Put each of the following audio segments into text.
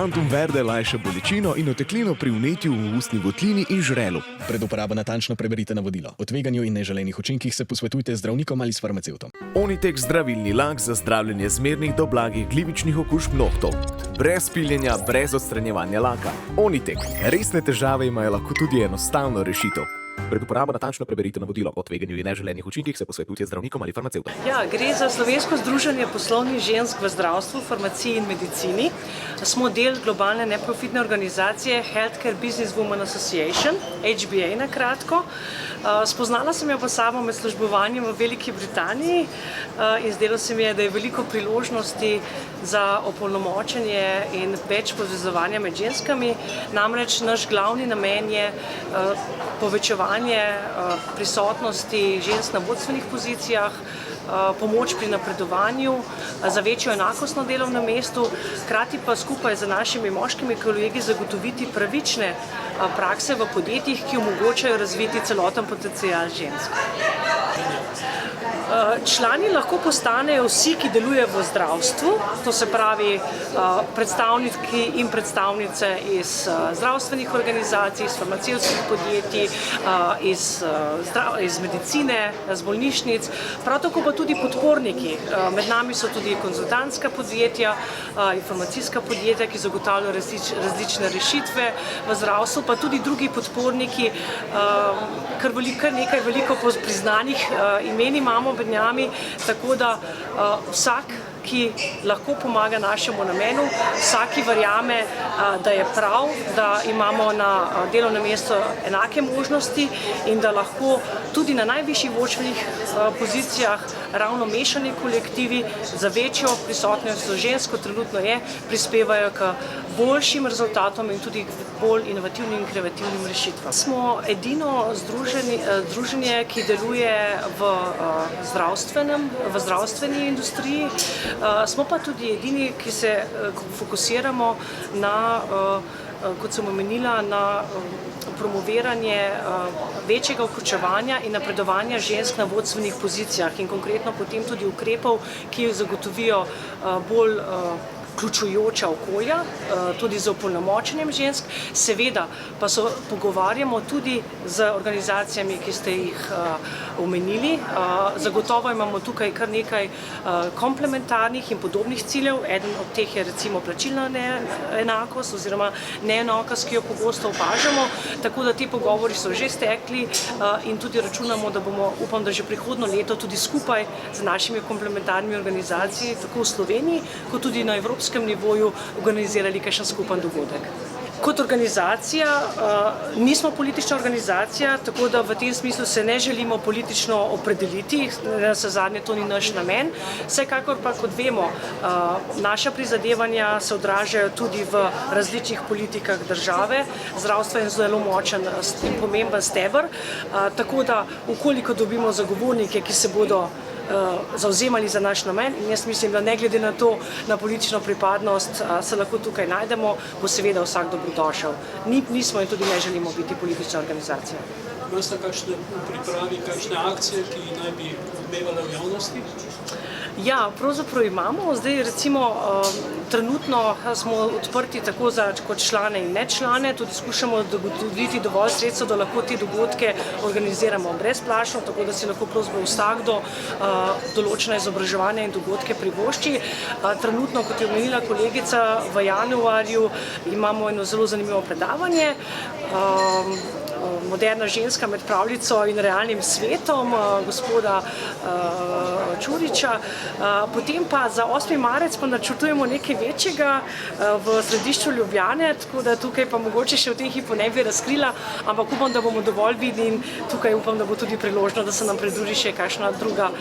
Tantum Verde lajša bolečino in oteklino pri vnetju v ustni votlini in žrelu. Pred uporabo natančno preberite navodilo. O tveganju in neželenih učinkih se posvetujte z zdravnikom ali s farmacevtom. Onitek zdravilni lak za zdravljenje zmernih do blagih glivičnih okužb nohtov. Brez piljenja, brez odstranjevanja laka. Onitek. Resne težave imajo lahko tudi enostavno rešitev. Pred uporabo natančno preberite navodilo. O tveganju in neželenih učinkih se posvetujte z zdravnikom ali farmacevtom. Ja, gre za Slovensko združenje poslovnih žensk v zdravstvu, farmaciji in medicini. Smo del globalne neprofitne organizacije Healthcare Business Women Association, HBA na kratko. Spoznala sem jo pa samo med službovanjem v Veliki Britaniji in zdelo se mi je, da je veliko priložnosti za opolnomočenje in več povezovanja med ženskami. Namreč naš glavni namen je povečevanje prisotnosti žensk na vodstvenih pozicijah, pomoč pri napredovanju, za večjo enakost na delovnem mestu, hkrati pa skupaj z našimi moškimi kolegi zagotoviti pravične prakse v podjetjih, ki omogočajo razviti celoten potencial žensk. Člani lahko postanejo vsi, ki delujejo v zdravstvu, to se pravi predstavniki in predstavnice iz zdravstvenih organizacij, iz farmacevtskih podjetij, iz medicine, z bolnišnic, prav tako pa tudi podporniki. Med nami so tudi konzultantska podjetja, informacijska podjetja, ki zagotavljajo različne rešitve v zdravstvu, pa tudi drugi podporniki, kar nekaj veliko priznanih imen imamo med nami, tako da vsak, ki lahko pomaga našemu namenu, vsaki verjame, da je prav, da imamo na delovnem mestu enake možnosti in da lahko tudi na najvišjih vodstvenih pozicijah ravno mešani kolektivi za večjo prisotnost žensk, kot trenutno je, prispevajo k boljšim rezultatom in tudi bolj inovativnim in kreativnim rešitvam. Smo edino združenje, ki deluje v zdravstveni industriji, smo pa tudi edini, ki se fokusiramo na, kot sem omenila, na promoviranje večjega vključevanja in napredovanja žensk na vodstvenih pozicijah in konkretno potem tudi ukrepov, ki zagotovijo bolj vključujoča okolja, tudi z opolnomočenjem žensk. Seveda pa se pogovarjamo tudi z organizacijami, ki ste jih omenili. Zagotovo imamo tukaj kar nekaj komplementarnih in podobnih ciljev. Eden od teh je recimo plačilna neenakost oziroma neenakost, ki jo pogosto opažamo. Tako da ti pogovori so že stekli in tudi računamo, da bomo, upam, da že prihodnje leto tudi skupaj z našimi komplementarnimi organizacijami, tako v Sloveniji, kot tudi na evropskem nivoju organizirali kakšen skupen dogodek. Kot organizacija nismo politična organizacija, tako da v tem smislu se ne želimo politično opredeliti, navsezadnje to ni naš namen. Vsekakor pa, kot vemo, naša prizadevanja se odražajo tudi v različnih politikah države. Zdravstvo je zelo močen in pomemben steber, tako da, ukoliko dobimo zagovornike, ki se bodo zavzemali za naš namen, in jaz mislim, da ne glede na to, na politično pripadnost, se lahko tukaj najdemo, bo seveda vsak dobrodošel. Nismo in tudi ne želimo biti politična organizacija. Imate kakšne v pripravi, kakšne akcije, ki naj bi odmevale v javnosti? Ja, pravzaprav imamo. Zdaj recimo trenutno smo odprti tako kot člane in nečlane, tudi skušamo zagotoviti dovolj sredstev, da lahko te dogodke organiziramo brezplačno, tako da si lahko pravzaprav vsakdo določena izobraževanja in dogodke privošči. Trenutno, kot je omenila kolegica, v januarju imamo eno zelo zanimivo predavanje, Moderna ženska med pravljico in realnim svetom, gospoda Čuriča. Potem pa za 8. marec pa načrtujemo nekaj večjega v središču Ljubljane, tako da tukaj pa mogoče še v tem hipu ne bi razkrila, ampak upam, da bomo dovolj vidni in tukaj upam, da bo tudi priložno, da se nam pridruži še kakšna druga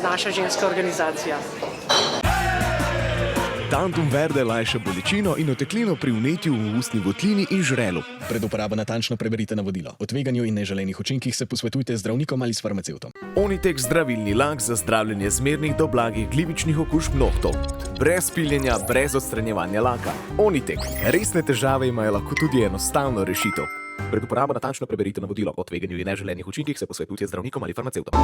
naša ženska organizacija. Tantum Verde lajša bolečino in oteklino pri vnetju v ustni votlini in žrelu. Pred uporabo natančno preberite navodilo. O tveganju in neželenih učinkih se posvetujte z zdravnikom ali s farmacevtom. Onitek zdravilni lak za zdravljenje zmernih do blagih glivičnih okužb nohtov. Brez piljenja, brez odstranjevanja laka. Onitek. Resne težave imajo lahko tudi enostavno rešitev. Pred uporabo natančno preberite navodilo. O tveganju in neželenih učinkih se posvetujte z zdravnikom ali farmacevtom.